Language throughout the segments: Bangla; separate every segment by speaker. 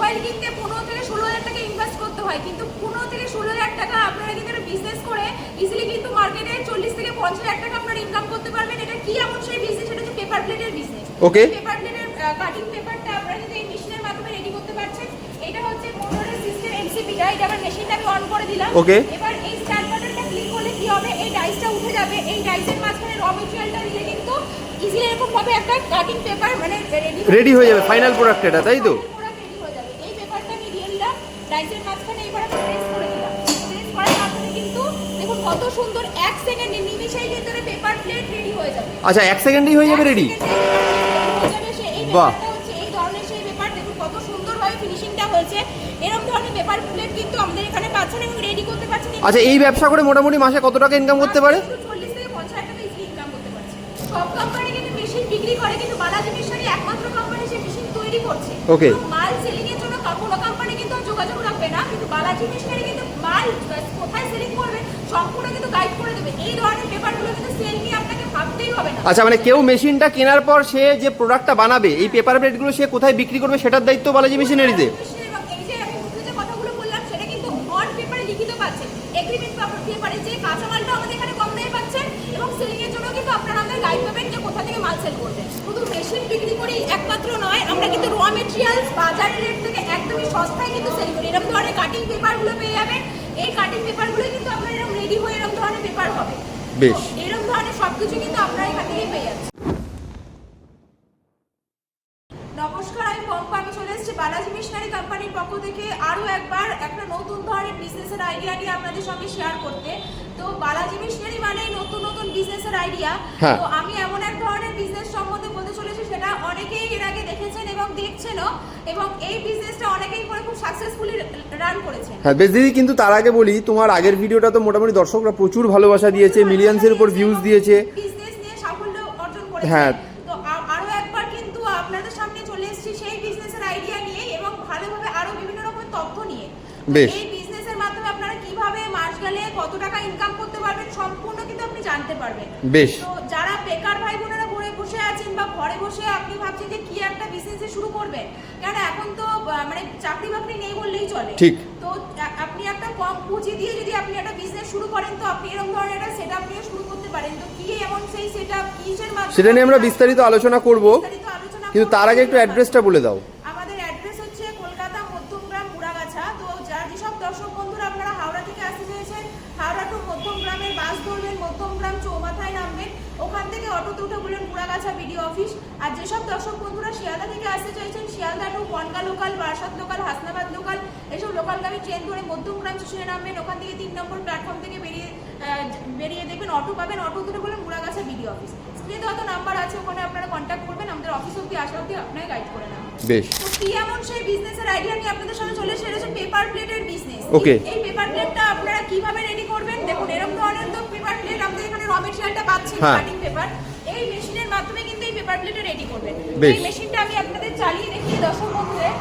Speaker 1: মোবাইল কিনতে 15 থেকে 16,000 টাকা ইনভেস্ট করতে হয়, কিন্তু 15 থেকে 16,000 টাকা আপনারা কিন্তু বিজনেস করে ইজিলি কিন্তু মার্কেটে 40 থেকে 50,000 টাকা আপনারা ইনকাম করতে পারবেন। এটা কি এমন সেই বিজনেস, এটা হচ্ছে পেপার প্লেটের বিজনেস।
Speaker 2: ওকে,
Speaker 1: পেপার প্লেটের কাটিং পেপারটা আপনারা কিন্তু এই মেশিনের মাধ্যমে রেডি করতে পারছেন। এটা হচ্ছে মোটরের সিস্টেম এমসিপিটা, এটা আমার মেশিনটা আমি অন করে দিলাম।
Speaker 2: ওকে,
Speaker 1: এবার এই স্টার্ট বাটনটা ক্লিক করলে কি হবে, এই ডাইসটা উঠে যাবে। এই ডাইসের মাঝখানে র মেটেরিয়ালটা দিলে কিন্তু ইজিলি এরকম ভাবে একটা কাটিং পেপার মানে
Speaker 2: রেডি হয়ে যাবে ফাইনাল প্রোডাক্ট এটা, তাই তো?
Speaker 1: রেডি হয়ে যাবে। এই পেপারটা আমি দিয়ে দিলাম ডাইসের মাঝখানে, এবার আমি প্রেস করে দিলাম। প্রেস করার মাধ্যমে কিন্তু দেখুন কত সুন্দর 1 সেকেন্ডে নিমিষেই কিন্তু পেপার প্লেট রেডি হয়ে যাবে।
Speaker 2: আচ্ছা, 1 সেকেন্ডেই হয়ে যাবে রেডি?
Speaker 1: বাহ, এই ধরনের সেই পেপার দেখুন কত সুন্দরভাবে ফিনিশিংটা হয়েছে। এরকম ধরনের পেপার প্লেট কিন্তু আমাদের এখানে পাচ্ছেন এবং রেডি করতে পারছেন।
Speaker 2: আচ্ছা, এই ব্যবসা করে মোটামুটি মাসে কত টাকা ইনকাম করতে পারে?
Speaker 1: 40 থেকে 50,000 টাকা ইজিলি ইনকাম করতে পারছে। সব কোম্পানি কিন্তু মেশিন বিক্রি করে, কিন্তু বালাজি মেশিনারি একমাত্র কোম্পানি সেই মেশিন তৈরি করছে।
Speaker 2: ওকে,
Speaker 1: মাল সেলিং এর জন্য কোনো কোম্পানি কিন্তু যোগাযোগ রাখবে না, কিন্তু বালাজি মেশিনারি কিন্তু মাল কোথায় সেলিং করবে সম্পূর্ণ কিন্তু গাইড করে দেবে। এই ধরনের পেপারগুলো কিন্তু সেল নিয়ে আপনাকে ভাবতেই হবে না।
Speaker 2: আচ্ছা, মানে কেউ মেশিনটা কেনার পর সে যে প্রোডাক্টটা বানাবে, এই পেপার প্লেটগুলো সে কোথায় বিক্রি করবে সেটার দায়িত্ব বালাজি মেশিনারিতে?
Speaker 1: এই যে আমি মুখে যে কথাগুলো বললাম সেটা কিন্তু অন পেপারে লিখিত পাচ্ছেন, এগ্রিমেন্ট পেপারে যে কাঁচামালটা আমাদের এখানে কম দামে পাচ্ছেন, এবং সেলিং এর জন্য কিন্তু আপনারা আমাদের গাইড পাবেন যে কোথা থেকে মাল সেল করবেন। শুধু মেশিন বিক্রি করি একমাত্র নয়, আমরা কিন্তু র মেটেরিয়ালস বাজার রেট থেকে একদমই সস্তায় কিন্তু সেল করি। এরকম ধরনের কাটিং পেপারগুলো পেয়ে যাবেন। এই কাটিং পেপারগুলো কিন্তু আপনারা এরকম রেডি হয়ে এরকম ধরনের পেপার হবে।
Speaker 2: বেশ,
Speaker 1: এরকম ধরনের সবকিছু কিন্তু আপনারা এখান থেকেই পেয়ে যাচ্ছেন। নমস্কার, আমি পম্পা। আমি চলে এসেছি বালাজি মেশিনারি কোম্পানির পক্ষ থেকে আরো একবার একটা নতুন ধরনের বিজনেসের আইডিয়া নিয়ে আপনাদের সঙ্গে শেয়ার করতে। তো বালাজি মেশিনারি মানেই নতুন নতুন বিজনেসের আইডিয়া। তো আমি এমন এক ধরনের বিজনেস সম্বন্ধে বলতে চলেছি সেটা অনেকেই এর আগে দেখেছেন এবং দেখছেনও, এবং এই বিজনেসটা অনেকেই করে খুব সাকসেসফুলি রান করেছেন।
Speaker 2: হ্যাঁ বেশ দিদি, কিন্তু তার আগে বলি, তোমার আগের ভিডিওটা তো মোটামুটি দর্শকরা প্রচুর ভালোবাসা দিয়েছে, মিলিয়ন্সের উপর ভিউজ দিয়েছে,
Speaker 1: বিজনেস নিয়ে সাফল্য অর্জন করেছে।
Speaker 2: হ্যাঁ,
Speaker 1: তো আরো একবার কিন্তু আপনাদের সামনে চলে এসেছি সেই বিজনেসের আইডিয়া নিয়ে এবং ভালোভাবে আরো বিভিন্ন রকম তথ্য নিয়ে।
Speaker 2: বেশ,
Speaker 1: এই বিজনেসের মাধ্যমে আপনারা কিভাবে মাস গেলে কত টাকা ইনকাম করতে পারবেন সম্পূর্ণ কিন্তু আপনি জানতে পারবেন।
Speaker 2: বেশ,
Speaker 1: তো যারা বেকার ভাই বোনেরা ঘরে বসে আছেন বা ঘরে বসে আপনি ভাবছেন যে কি একটা বিজনেস শুরু করবেন, কারণ এখন তো মানে চাকরি বাকরি নেই বললেই চলে।
Speaker 2: ঠিক।
Speaker 1: তো আপনি একটা কম পুঁজি দিয়ে যদি আপনি একটা বিজনেস শুরু করেন, তো আপনি এরকম ধরনের একটা সেটআপ নিয়ে শুরু করতে পারেন। তো কি এমন সেই সেটআপ, কিসের মাধ্যমে,
Speaker 2: সেটা নিয়ে আমরা বিস্তারিত আলোচনা করব, কিন্তু তার আগে একটু অ্যাড্রেসটা বলে দাও।
Speaker 1: আমাদের অ্যাড্রেস হচ্ছে কলকাতা মধ্যমগ্রাম মুড়াগাছা। তো যেসব দর্শক বন্ধুরা আপনারা হাওড়া থেকে আসতে চাইছেন, হাওড়া টু মধ্যমগ্রামের বাস ধরবেন, মধ্যমগ্রাম চৌমাথায় নামবেন, ওখান থেকে অটোতে উঠে বললেন মুড়াগাছা বিডিও অফিস। আর যেসব দর্শক বন্ধুরা শিয়ালদা থেকে আসতে চাইছেন, Sealdah to Bangaon local, Barasat local, Hasnabad local, এসব লোকালগামী ট্রেন ধরে মধ্যমগ্রাম স্টেশনে নামবেন। ওখান থেকে 3 নম্বর প্ল্যাটফর্ম থেকে বেরিয়ে দেখবেন অটো পাবেন, অটো ধরে বললেন মুড়াগাছা বিডিও অফিস। স্ক্রিনে তো নাম্বার আছে, ওখানে আপনারা কন্ট্যাক্ট করবেন, আমাদের অফিস অব্দি আসা অব্দি আপনাকে গাইড করে নেওয়া।
Speaker 2: বেশ,
Speaker 1: তো কি এমন সেই বিজনেসের আইডিয়া নিয়ে আপনাদের সামনে চলে এসেছে, এটা হচ্ছে পেপার প্লেটের বিজনেস।
Speaker 2: ওকে,
Speaker 1: এই পেপার প্লেটটা আপনারা কিভাবে রেডি করবেন দেখুন। এরকম ধরনের তো পেপার প্লেট আমাদের এখানে র মেটেরিয়ালটা পাচ্ছেন, কাটিং পেপার। এই মেশিনের মাধ্যমে কিন্তু এই পেপার প্লেটটা রেডি করবেন। এই মেশিনটা আমি আপনাদের চালিয়ে দেখিয়ে দর্শক বন্ধুদের,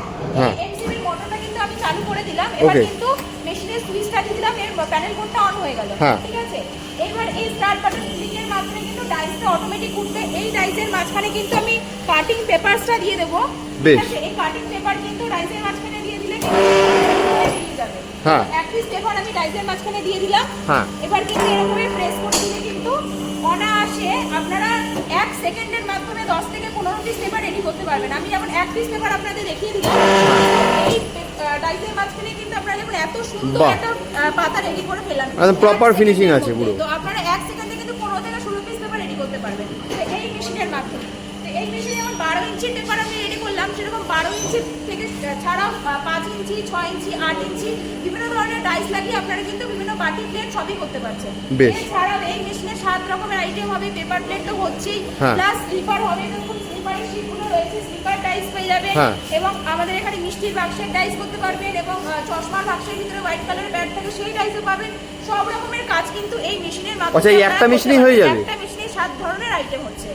Speaker 1: এই এমসিবির মোটরটা কিন্তু আমি চালু করে দিলাম। এবার কিন্তু মেশিনের সুইচটা দিয়ে দিলাম, এর প্যানেল কোডটা অন হয়ে গেল। ঠিক আছে, এবার এই স্টার্ট বাটন ক্লিকের মাধ্যমে কিন্তু ডাইসটা অটোমেটিক উঠবে। এই ডাইসের মাঝখানে কিন্তু আমি কাটিং পেপারসটা দিয়ে দেবো। ঠিক আছে, এই কাটিং পেপার কিন্তু ডাইসের মাঝখানে দিয়ে দিলে বেরিয়ে যাবে। এক পিস পেপার আমি ডাইসের মাঝখানে দিয়ে দিলাম। এবার কিন্তু এরকম প্রেস করে দিলে কিন্তু অনায়াসে আপনারা 1 সেকেন্ডের মাধ্যমে 10 থেকে 15 পিস পেপার রেডি করতে পারবেন। আমি যেমন 1 পিস পেপার আপনাদের দেখিয়ে দিলাম। এই ডাইসের মাঝখানে কিন্তু আপনারা যেমন এত সুন্দর একটা পাতা রেডি করে ফেললাম,
Speaker 2: একদম প্রপার ফিনিশিং আছে পুরো।
Speaker 1: তো আপনারা 1 সেকেন্ডে কিন্তু 15 থেকে 16 পিস পেপার রেডি করতে পারবেন এই মেশিনের মাধ্যমে। তো এই মেশিনে যেমন 12 ইঞ্চি পেপার আমি রেডি করলাম, সেরকম 12 ইঞ্চি থেকে ছাড়াও 5 ইঞ্চি, 6 ইঞ্চি, 8 ইঞ্চি বিভিন্ন ধরনের ডাইস লাগিয়ে আপনারা কিন্তু বিভিন্ন বাটি প্লেট সবই করতে পারছেন। এছাড়াও এই মেশিনে 7 রকমের আইটেম হবে, পেপার প্লেট তো হচ্ছেই, প্লাস স্লিপার হবে। দেখুন স্লিপারের শিটগুলো রয়েছে, স্লিপার ডাইস পেয়ে যাবেন, এবং আমাদের এখানে মিষ্টির বাক্সের ডাইস করতে পারবেন, এবং চশমার বাক্সের ভিতরে হোয়াইট কালারের ব্যাগ থাকে সেই ডাইসও পাবেন। সব রকমের কাজ কিন্তু এই মেশিনের মাধ্যমে,
Speaker 2: আচ্ছা, এই একটা মেশিনেই হয়ে যাবে?
Speaker 1: একটা মেশিনে 7 ধরনের আইটেম হচ্ছে।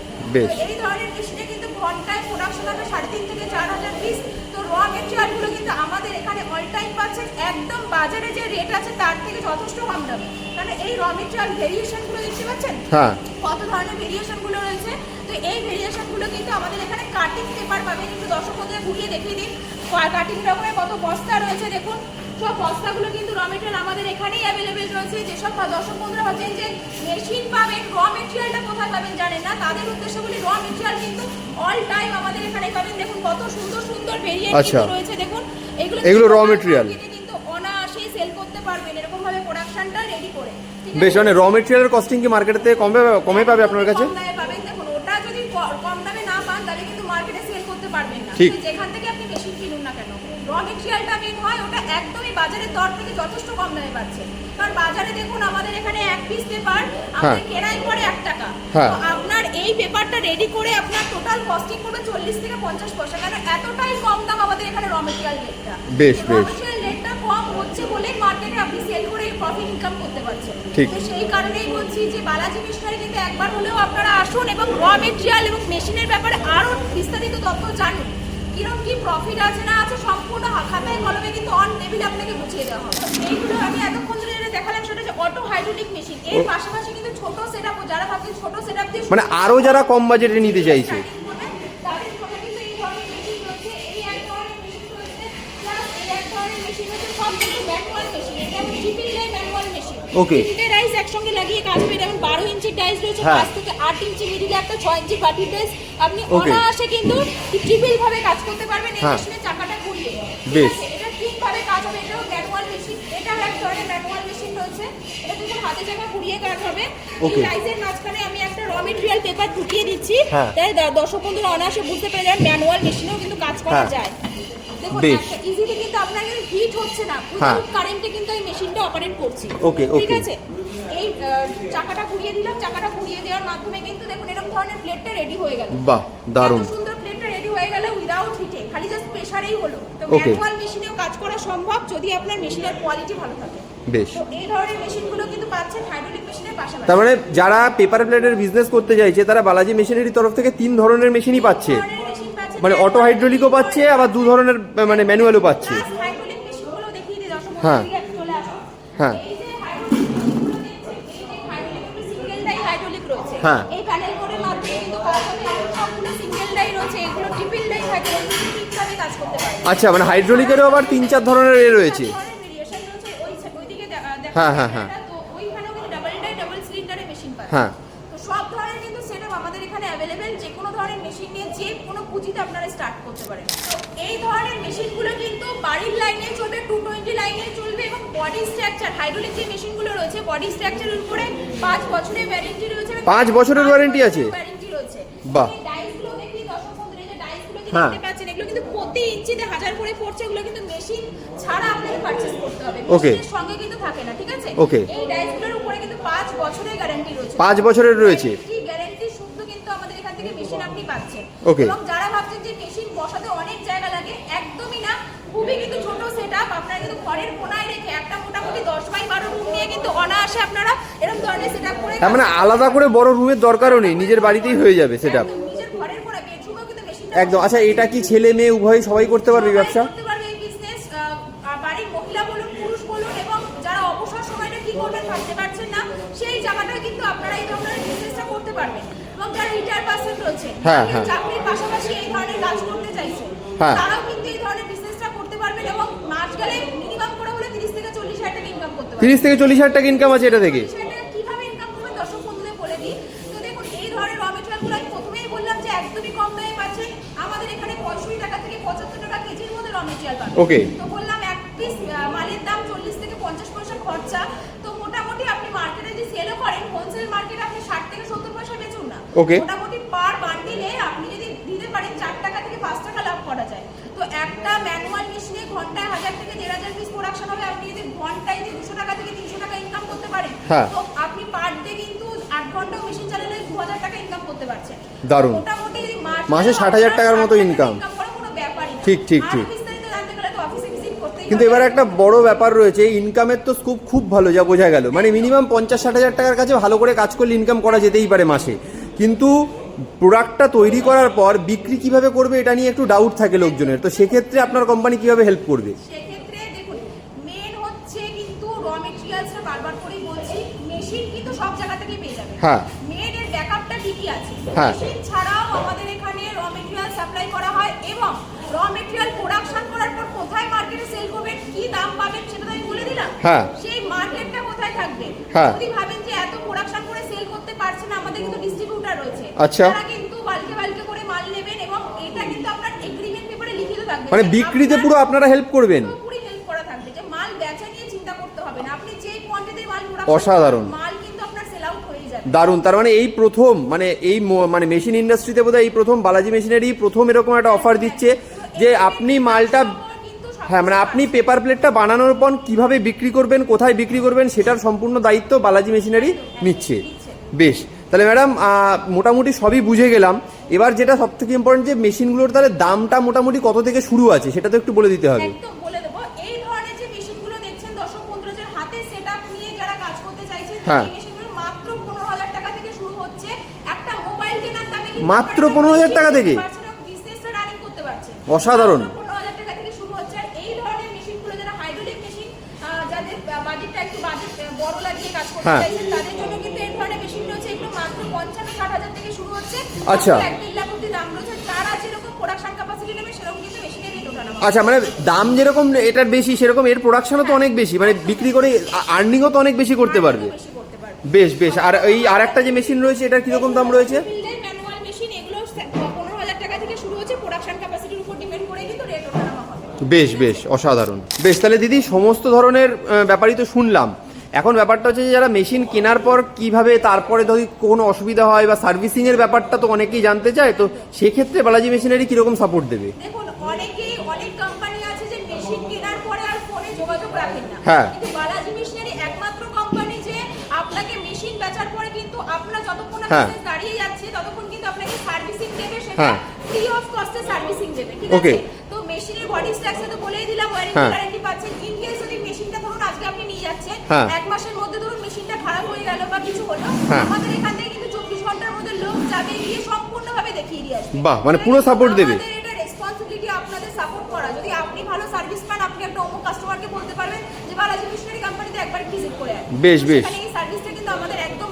Speaker 1: এই ধরনের মেশিনে কিন্তু ঘন্টায় প্রোডাকশন হবে 3.5 থেকে 4,000 পিস। তো র মেটেরিয়ালগুলো কিন্তু আমাদের এখানে অল টাইম পাচ্ছেন একদম বাজারে যে রেট আছে তার থেকে যথেষ্ট কম দামে। কারণ এই র মেটেরিয়াল ভেরিয়েশনগুলো দেখতে পাচ্ছেন
Speaker 2: হ্যাঁ
Speaker 1: কত ধরনের ভেরিয়েশনগুলো রয়েছে। তো এই ভেরিয়েশনগুলো কিন্তু আমাদের এখানে কাটিং পেপার পাবেন। একটু দর্শক বন্ধুদের ঘুরিয়ে দেখিয়ে দিন কাটিং পেপারে কত বস্তা রয়েছে। দেখুন সব বস্তাগুলো কিন্তু র মেটেরিয়াল আমাদের এখানেই অ্যাভেলেবেল রয়েছে। যেসব দর্শক বন্ধুরা ভাবছেন যে মেশিন পাবেন, র মেটেরিয়ালটা কোথায় পাবেন জানেন না, তাদের উদ্দেশ্য বলি র মেটেরিয়াল কিন্তু অল টাইম আমাদের এখানে পাবেন। দেখুন কত সুন্দর সুন্দর ভেরিয়েন্ট কিন্তু রয়েছে। দেখুন
Speaker 2: এগুলো র মেটেরিয়াল
Speaker 1: কিন্তু অনায়াসেই সেল করতে পারবেন এরকম ভাবে প্রোডাকশনটা রেডি করে।
Speaker 2: বেশ, মানে র মেটেরিয়ালের কস্টিং কি মার্কেট থেকে কমে পাবে আপনার কাছে?
Speaker 1: কম দামে পাবেন। দেখুন ওটা যদি কম দামে না পান তাহলে কিন্তু মার্কেটে সেল করতে পারবেন না।
Speaker 2: ঠিক।
Speaker 1: যেখান থেকে আপনি মেশিন কিনুন না কেন, র মেটেরিয়ালটা মেন হয় ওটা একদমই বাজারের দর থেকে যথেষ্ট কম দামে পাচ্ছে। কারণ বাজারে দেখুন আমাদের এখানে এক পিস পেপার আমাদের কেনাই পড়ে 1 টাকা। তো আপনার এই পেপারটা রেডি করে আপনার টোটাল কস্টিং করবে 40 থেকে 50 পয়সা। কারণ এতটাই কম দাম আমাদের এখানে র মেটেরিয়াল রেটটা।
Speaker 2: বেশ
Speaker 1: র মেটেরিয়াল রেটটা কম হচ্ছে বলেই মার্কেটে আপনি সেল করে প্রফিট ইনকাম করতে পারছেন। তো সেই কারণেই বলছি যে বালাজি মিশনারি কিন্তু একবার হলেও আপনারা আসুন এবং র মেটেরিয়াল এবং মেশিনের ব্যাপারে আরো বিস্তারিত তথ্য জানুন। কিরকম কি প্রফিট আছে না আছে সম্পূর্ণ খাতায় কলমে কিন্তু অন টেবিলে আপনাকে বুঝিয়ে দেওয়া হবে। এইগুলো আমি এতক্ষণ ধরে যেটা দেখালাম সেটা হচ্ছে অটো হাইড্রোলিক মেশিন। এর পাশাপাশি কিন্তু ছোট সেটআপ, যারা ভাবছেন ছোট সেটআপ দিয়ে
Speaker 2: মানে আরো যারা কম বাজেটে নিতে চাইছে
Speaker 1: তাদের জন্য কিন্তু এই ধরনের মেশিন রয়েছে। এই এক ধরনের মেশিন রয়েছে, প্লাস এই এক ধরনের মেশিন রয়েছে, সব কিন্তু ম্যানুয়াল মেশিন। এটা হচ্ছে ট্রিপল লাই ম্যানুয়াল মেশিন।
Speaker 2: ওকে,
Speaker 1: তিনটে ডাইস একসঙ্গে লাগিয়ে কাজ হবে। যেমন 12 ইঞ্চির ডাইস রয়েছে, 5 থেকে 8 ইঞ্চি মিডিলে একটা 6 ইঞ্চি বাটির ডাইস। আপনি অনায়াসে কিন্তু ট্রিপল ভাবে কাজ করতে পারবেন এই মেশিনের চাকাটা ঘুরিয়ে।
Speaker 2: বেশ,
Speaker 1: এটা ঠিক ভাবে কাজ হবে। এটাও ম্যানুয়াল মেশিন। এটা এক ধরনের ম্যানুয়াল মেশিন রয়েছে। এটা দেখুন হাতে চাকা ঘুরিয়ে কাজ হবে। এই ডাইসের মাঝখানে আমি একটা র মেটেরিয়াল পেপার ঢুকিয়ে দিচ্ছি, তাই দর্শক বন্ধুরা অনায়াসে বুঝতে পেরে যাবেন ম্যানুয়াল মেশিনেও কিন্তু কাজ করা যায়। দেখুন একটা ইজিলি কিন্তু আপনার কিন্তু হিট হচ্ছে না, উইদাউট কারেন্টে কিন্তু এই মেশিনটা অপারেট করছি। ঠিক আছে, এই চাকাটা ঘুরিয়ে দিলাম। চাকাটা ঘুরিয়ে দেওয়ার মাধ্যমে কিন্তু দেখুন এরকম ধরনের প্লেটটা রেডি হয়ে গেল।
Speaker 2: বাহ, দারুণ
Speaker 1: সুন্দর প্লেটটা রেডি হয়ে গেল উইদাউট হিটে, খালি জাস্ট প্রেসারেই হলো। তো ম্যানুয়াল মেশিনেও কাজ করা সম্ভব যদি আপনার মেশিনের কোয়ালিটি ভালো থাকে।
Speaker 2: বেশ,
Speaker 1: তো এই ধরনের মেশিনগুলো কিন্তু পাচ্ছেন হাইড্রোলিক মেশিনের পাশাপাশি।
Speaker 2: তার মানে যারা পেপার প্লেটের বিজনেস করতে চাইছে তারা বালাজি মেশিনারির তরফ থেকে 3 ধরনের মেশিনই পাচ্ছে। মানে অটো হাইড্রোলিকও পাচ্ছে, আবার 2 ধরনের মানে ম্যানুয়ালও পাচ্ছে।
Speaker 1: হাইড্রোলিক মেশিনগুলো দেখিয়ে দিই দর্শক বন্ধুদের, চলে আসুন।
Speaker 2: হ্যাঁ,
Speaker 1: এই যে হাইড্রোলিক মেশিনগুলো দেখছেন, এই যে হাইড্রোলিক সিঙ্গেল ডাই হাইড্রোলিক রয়েছে। এই প্যানেল কোডের মাধ্যমে কিন্তু কাজ হবে। সবগুলো সিঙ্গেল ডাই রয়েছে, এগুলো ট্রিপল ডাই হাইড্রোলিক ঠিকভাবে কাজ করতে পারে।
Speaker 2: আচ্ছা, মানে হাইড্রোলিকেরও আবার 3-4 ধরনের রয়েছে। হ্যাঁ হ্যাঁ হ্যাঁ,
Speaker 1: তো ওইখানেও কিন্তু ডাবল ডাই ডাবল সিলিন্ডারের মেশিন পাচ্ছেন।
Speaker 2: হ্যাঁ,
Speaker 1: তো সব ধরনের কিন্তু সেটআপ আমাদের এখানে अवेलेबल। যে কোনো ধরনের মেশিন নিয়ে যে কোনো পুঁজিতে আপনারা স্টার্ট করতে পারেন। তো এই ধরনের মেশিনগুলো কিন্তু বাড়ির লাইনে চলবে, 220 লাইনে চলবে এবং বডি স্ট্রাকচার হাইড্রোলিক যে মেশিনগুলো রয়েছে বডি স্ট্রাকচারের উপরে 5 বছরের ওয়ারেন্টি রয়েছে।
Speaker 2: 5 বছরের ওয়ারেন্টি আছে?
Speaker 1: ওয়ারেন্টি রয়েছে।
Speaker 2: বাহ,
Speaker 1: এই ডাইসগুলো দেখি দর্শক বন্ধুরা, যে ডাইসগুলো দেখতে পাচ্ছেন এগুলো কিন্তু প্রতি ইঞ্চিতে 1000 করে পড়ছে। এগুলো কিন্তু মেশিন ছাড়া আপনাকে পারচেজ করতে হবে, মেশিনের সঙ্গে কিন্তু থাকে না। ঠিক আছে, এই ডাইসগুলোর উপরে কিন্তু 5 বছরের গ্যারান্টি রয়েছে।
Speaker 2: 5 বছরের রয়েছে
Speaker 1: গ্যারান্টি শুদ্ধ কিন্তু আমাদের এখান থেকে মেশিন আপনি পাচ্ছেন।
Speaker 2: ওকে,
Speaker 1: এবং যারা ভাবছেন যে মেশিন বসাতে অনেক জায়গা লাগে, একদমই না। খুবই কিন্তু ছোট সেটআপ, আপনারা কিন্তু ঘরের কোনায় রেখে একটা মোটামুটি 10x12 রুম নিয়ে কিন্তু অনায়াসে আপনারা এরকম ধরনের সেটআপ করে,
Speaker 2: তার মানে আলাদা করে বড় রুমের দরকারও নেই, নিজের বাড়িতেই হয়ে যাবে সেটআপ।
Speaker 1: নিজের ঘরের কোনায় বেডরুমেও কিন্তু মেশিন
Speaker 2: একদম। আচ্ছা, এটা কি ছেলে মেয়ে উভয় সবাই করতে পারবে ব্যবসা?
Speaker 1: করতে পারবে এই বিজনেস। বাড়ির মহিলা বলুন, পুরুষ বলুন, এবং যারা অবসর সময়টা কি করবেন ভাবতে পারছেন না, সেই জায়গাটায় কিন্তু আপনারা এই ধরনের বিজনেসটা করতে পারবেন। এবং যারা রিটায়ার পারসন রয়েছে, চাকরির পাশাপাশি এই ধরনের কাজ করতে চাইছে, তারাও কিন্তু এই ধরনের বিজনেসটা করতে পারবেন। এবং মাস গেলে মিনিমাম করে হলে 30 থেকে 40 হাজার টাকা ইনকাম করতে পারবেন।
Speaker 2: 30 থেকে 40 হাজার টাকা ইনকাম আছে এটা থেকে।
Speaker 1: কিভাবে ইনকাম করবেন দর্শক বন্ধুদের বলে দিই। তো দেখুন এই ধরনের র মেটেরিয়ালগুলো আমি প্রথমেই বললাম যে একদমই কম দামে পাচ্ছেন। আমাদের এখানে 65 টাকা থেকে 75 টাকা কেজির মধ্যে র মেটেরিয়াল পাবেন।
Speaker 2: ওকে,
Speaker 1: তো বললাম এক পিস মালের দাম 40 থেকে 50 পয়সা খরচা। তো মোটামুটি আপনি মার্কেটে যে সেলও করেন, হোলসেল মার্কেটে আপনি 60 থেকে 70 পয়সা বেচুন না। মোটামুটি পার বান্ডিলে আপনি যদি দিতে পারেন 4 টাকা থেকে 5 টাকা লাভ করা যায়। তো একটা ম্যানুয়াল মেশিনে ঘন্টায় 1000 থেকে 1500 পিস প্রোডাকশন হবে। আপনি যদি ঘন্টায় 200 টাকা থেকে 300 টাকা ইনকাম করতে পারেন, তো আপনি পার ডে কিন্তু 8 ঘন্টা মেশিন চালালে 2000 টাকা ইনকাম করতে পারছেন।
Speaker 2: দারুণ।
Speaker 1: মোটামুটি
Speaker 2: মাসে 60,000 টাকার মতো ইনকাম।
Speaker 1: কোনো ব্যাপারই না।
Speaker 2: ঠিক ঠিক ঠিক। কিন্তু এবার একটা বড় ব্যাপার রয়েছে, ইনকামের তো স্কোপ খুব ভালো, যা বোঝা গেল। মানে মিনিমাম 50-60 হাজার টাকার কাছে ভালো করে কাজ করলে ইনকাম করা যেতেই পারে মাসে। কিন্তু প্রোডাক্টটা তৈরি করার পর বিক্রি কিভাবে করবে এটা নিয়ে একটু ডাউট থাকে লোকজনের। তো সেক্ষেত্রে আপনার কোম্পানি কিভাবে হেল্প করবে?
Speaker 1: সেক্ষেত্রে দেখুন মেন হচ্ছে মেটেরিয়ালসটা বারবার করেই বলছি, মেশিন কিন্তু সব জায়গা থেকে পেয়ে যাবে।
Speaker 2: হ্যাঁ।
Speaker 1: মেড এর ব্যাকআপটা ঠিকই আছে।
Speaker 2: হ্যাঁ।
Speaker 1: মেশিন ছাড়াও আমাদের এখানে র মেটেরিয়াল সাপ্লাই করা হয় এবং র মেটেরিয়াল প্রোডাকশন করার পর কোথায় মার্কেটে সেল করবেন, কি দাম পাবেন সেটা তো আমি বলে দিলাম।
Speaker 2: হ্যাঁ।
Speaker 1: সেই মার্কেটটা কোথায় থাকবে?
Speaker 2: হ্যাঁ।
Speaker 1: যদি ভাবেন যে এত প্রোডাকশন করে সেল করতে পারছেন না, আমাদের কিন্তু ডিস্ট্রিবিউটর রয়েছে।
Speaker 2: আচ্ছা।
Speaker 1: তারা কিন্তু বালকে বালকে করে মাল নেবেন এবং এটা কিন্তু আপনার এগ্রিমেন্ট পেপারে লিখিত থাকবে।
Speaker 2: মানে বিক্রিতে পুরো আপনারা হেল্প করবেন।
Speaker 1: পুরো হেল্প করা থাকবে যে মাল বেচা নিয়ে চিন্তা করতে হবে না। আপনি যেই কোয়ান্টিটির মাল প্রোডাকশন
Speaker 2: অসাধারণ।
Speaker 1: মাল কিন্তু আপনার সেল আউট হয়ে যাবে।
Speaker 2: দারুণ। তার মানে এই প্রথম মানে এই মানে মেশিন ইন্ডাস্ট্রিতে বোধহয় এই প্রথম বালাজি মেশিনারি প্রথম এরকম একটা অফার দিচ্ছে যে আপনি মালটা, হ্যাঁ মানে আপনি পেপার প্লেটটা বানানোর পর কিভাবে বিক্রি করবেন, কোথায় বিক্রি করবেন সেটার সম্পূর্ণ দায়িত্ব বালাজি মেশিনারি নিচ্ছে। বেশ, তাহলে ম্যাডাম মোটামুটি সবই বুঝে গেলাম। এবার যেটা সব থেকে ইম্পর্টেন্ট যে মেশিনগুলোর তাহলে দামটা মোটামুটি কত থেকে শুরু আছে সেটা তো একটু বলে দিতে হবে।
Speaker 1: একদম বলে দেবো। এই ধরনের যে মেশিনগুলো দেখছেন দর্শক বন্ধুরা, যারা হাতে সেটআপ নিয়ে যারা কাজ করতে চাইছেন,
Speaker 2: হ্যাঁ।
Speaker 1: এই মেশিনগুলো মাত্র 15,000 টাকা থেকে শুরু হচ্ছে। একটা মোবাইল কেনার দামে কিন্তু
Speaker 2: মাত্র 15,000 টাকা থেকে?
Speaker 1: বিজনেসটা রানিং করতে পারছেন।
Speaker 2: অসাধারণ।
Speaker 1: 15,000 টাকা থেকে শুরু হচ্ছে। আর এই ধরনের মেশিনগুলো যারা হাইড্রোলিক মেশিন, যাদের বাজেটটা একটু বড় লাগিয়ে কাজ করতে
Speaker 2: হ্যাঁ।
Speaker 1: চাইছেন, তাদের জন্য কিন্তু এই ধরনের মেশিন রয়েছে। এগুলো মাত্র 50-60,000 থেকে শুরু হচ্ছে।
Speaker 2: আচ্ছা।
Speaker 1: 1 লাখ অবধি দাম রয়েছে। যারা যেরকম প্রোডাকশন ক্যাপাসিটি নেবে সেরকম কিন্তু মেশিনের রেট ওঠানো হবে।
Speaker 2: আচ্ছা, মানে দাম যেরকম এটার বেশি সেরকম এর প্রোডাকশনও তো অনেক বেশি, মানে বিক্রি করে আর্নিংও তো অনেক বেশি করতে পারবে।
Speaker 1: বেশি করতে পারবে।
Speaker 2: বেশ বেশ। আর এই আরেকটা যে মেশিন রয়েছে এটার কিরকম দাম রয়েছে?
Speaker 1: ম্যানুয়াল মেশিন, এগুলো 15,000 টাকা থেকে শুরু হচ্ছে। প্রোডাকশন ক্যাপাসিটির উপর ডিপেন্ড করে কিন্তু রেট ওঠানো হবে।
Speaker 2: বেশ বেশ, অসাধারণ। বেশ, তাহলে দিদি সমস্ত ধরনের ব্যাপারই তো শুনলাম। এখন ব্যাপারটা হচ্ছে যে যারা মেশিন কেনার পর কিভাবে তারপরে যদি কোনো অসুবিধা হয় বা সার্ভিসিং এর ব্যাপারটা তো অনেকেই জানতে চায়, তো সেক্ষেত্রে বালাজি মেশিনারি কিরকম সাপোর্ট দেবে?
Speaker 1: দেখুন, অনেক কোম্পানি আছে যে মেশিন কেনার পরে আর ফোনে যোগাযোগ রাখেন না।
Speaker 2: হ্যাঁ।
Speaker 1: কিন্তু বালাজি মেশিনারি একমাত্র কোম্পানি যে আপনাকে মেশিন বেচার পরে কিন্তু আপনার যতক্ষণ না
Speaker 2: হ্যাঁ।
Speaker 1: বিজনেস দাঁড়িয়ে যাচ্ছে ততক্ষণ কিন্তু আপনাকে সার্ভিসিং দেবে, সেটা
Speaker 2: হ্যাঁ।
Speaker 1: ফ্রি অফ কস্টে সার্ভিসিং দেবে। ঠিক
Speaker 2: Okay.
Speaker 1: আছে? তো মেশিনের বডি স্ট্রাকচার তো বলেই দিলাম, ওয়ারেন্টি
Speaker 2: হ্যাঁ।
Speaker 1: গ্যারান্টি পাচ্ছেন। ইন কেস যদি মেশিনটা ধরুন আজকে আপনি নিয়ে যাচ্ছেন,
Speaker 2: হ্যাঁ।
Speaker 1: 1 মাসের মধ্যে ধরুন মেশিনটা খারাপ হয়ে গেল বা কিছু হলো,
Speaker 2: হ্যাঁ।
Speaker 1: আমাদের এখান থেকে কিন্তু 24 ঘন্টার মধ্যে লোক যাবে, গিয়ে সম্পূর্ণভাবে দেখিয়ে দিয়ে আসবে।
Speaker 2: বাহ, মানে পুরো support দেবে।
Speaker 1: আমাদের এটা রেসপন্সিবিলিটি আপনাদের সাপোর্ট করা। যদি আপনি ভালো সার্ভিস পান, আপনি একটা অন্য কাস্টমারকে বলতে পারবেন যে বালাজি মেশিনারি কোম্পানিতে একবার ভিজিট করে আসুন।
Speaker 2: বেশ, বেশ।
Speaker 1: সেখানে এই সার্ভিসটা কিন্তু আমাদের একদম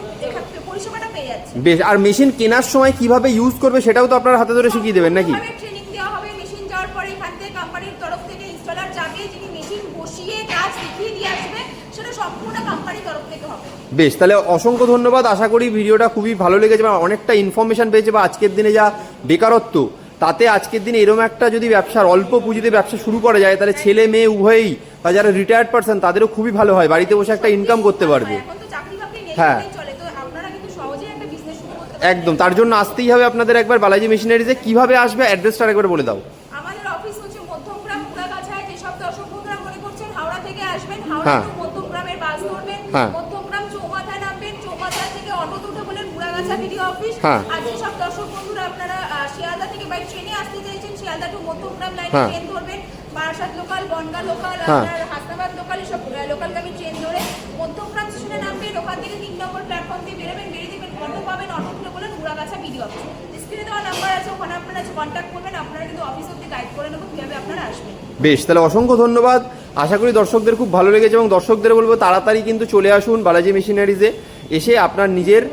Speaker 1: পরিষেবাটা পেয়ে যাচ্ছে।
Speaker 2: বেশ। আর মেশিন কেনার সময় কিভাবে ইউজ করবে সেটাও তো আপনার হাতে ধরে শিখিয়ে দেবেন নাকি?
Speaker 1: ট্রেনিং দেওয়া হবে। মেশিন যাওয়ার পরে এখান থেকে কোম্পানির তরফ থেকে ইনস্টলার যাবে, যিনি মেশিন বসিয়ে কাজ শিখিয়ে দিয়ে আসবে, সেটা সম্পূর্ণ কোম্পানির তরফ থেকে হবে।
Speaker 2: বেশ, তাহলে অসংখ্য ধন্যবাদ। আশা করি ভিডিওটা খুবই ভালো লেগেছে বা অনেকটা ইনফরমেশন পেয়েছে, বা আজকের দিনে যা বেকারত্ব তাতে আজকের দিনে এরকম একটা যদি ব্যবসার অল্প পুঁজিতে ব্যবসা শুরু করা যায় তাহলে ছেলে মেয়ে উভয়ই বা যারা রিটায়ার্ড পারসন তাদেরও খুবই ভালো হয়, বাড়িতে বসে একটা ইনকাম করতে পারবে।
Speaker 1: এখন তো চাকরি বাকরি নেই,
Speaker 2: হ্যাঁ।
Speaker 1: চলে, তো আপনারা কিন্তু সহজেই একটা বিজনেস শুরু করতে পারেন।
Speaker 2: একদম, তার জন্য আসতেই হবে আপনাদের একবার বালাজি মেশিনারিজে। কিভাবে আসবে অ্যাড্রেসটা একবার বলে দাও।
Speaker 1: আমাদের অফিস হচ্ছে মধ্যমগ্রাম মুড়াগাছায়। যেসব দর্শক বন্ধুরা মনে করছেন হাওড়া থেকে আসবেন, হাওড়া
Speaker 2: হ্যাঁ।
Speaker 1: টু মধ্যমগ্রামের বাস ধরবেন,
Speaker 2: হ্যাঁ।
Speaker 1: মধ্যমগ্রাম চৌমাথায় নামবেন, চৌমাথা থেকে অটোতে উঠে বলেন মুড়াগাছা ভিডিও অফিস।
Speaker 2: হ্যাঁ।
Speaker 1: আর যেসব দর্শক বন্ধুরা আপনারা শিয়ালদা থেকে বাই ট্রেনে আসতে চাইছেন, শিয়ালদা টু মধ্যমগ্রাম লাইনে
Speaker 2: হ্যাঁ।
Speaker 1: ট্রেন ধরবেন, বারাসাত লোকাল, বনগাঁ লোকাল,
Speaker 2: হ্যাঁ।
Speaker 1: আপনার হাসনাবাদ লোকাল, এসব লোকালগামী ট্রেন ধরে মধ্যমগ্রাম স্টেশনে নামবেন। ওখান থেকে 3 নম্বর প্ল্যাটফর্ম দিয়ে বেরোবেন, বেরিয়ে দেখবেন অটো পাবেন, অটো উঠে বলেন মুড়াগাছা ভিডিও অফিস। স্ক্রিনে দেওয়া নাম্বার আছে, ওখানে আপনারা কন্ট্যাক্ট করবেন, আপনারা কিন্তু অফিস অব্দি গাইড করে নেবো কিভাবে আপনারা আসবেন।
Speaker 2: বেশ, তাহলে অসংখ্য ধন্যবাদ। আশা করি দর্শকদের খুব ভালো লেগেছে এবং দর্শকদের বলবো তাড়াতাড়ি কিন্তু চলে আসুন বালাজি মেশিনারিজে, এসে আপনার নিজের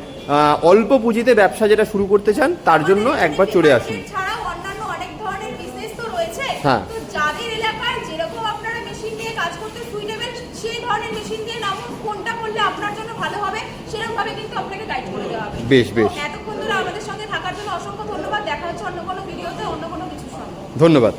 Speaker 2: অল্প পুঁজিতে ব্যবসা যেটা শুরু করতে চান তার জন্য একবার চলে আসুন।
Speaker 1: ছাড়াও অন্যান্য অনেক ধরনের বিজনেস তো রয়েছে।
Speaker 2: হ্যাঁ।
Speaker 1: তো যাদের এলাকায় যেরকম আপনারা মেশিন দিয়ে কাজ করতে সুইটেবল, সেই ধরনের মেশিন দিয়ে নামুন, কোনটা করলে আপনার জন্য ভালো হবে সেরকম ভাবে কিন্তু আপনাকে গাইড করে দেওয়া হবে।
Speaker 2: বেশ, বেশ।
Speaker 1: তো এতক্ষণ ধরে আমাদের সঙ্গে থাকার জন্য অসংখ্য ধন্যবাদ। দেখা হচ্ছে অন্য কোনো ভিডিওতে অন্য কোনো কিছুর সঙ্গে।
Speaker 2: ধন্যবাদ।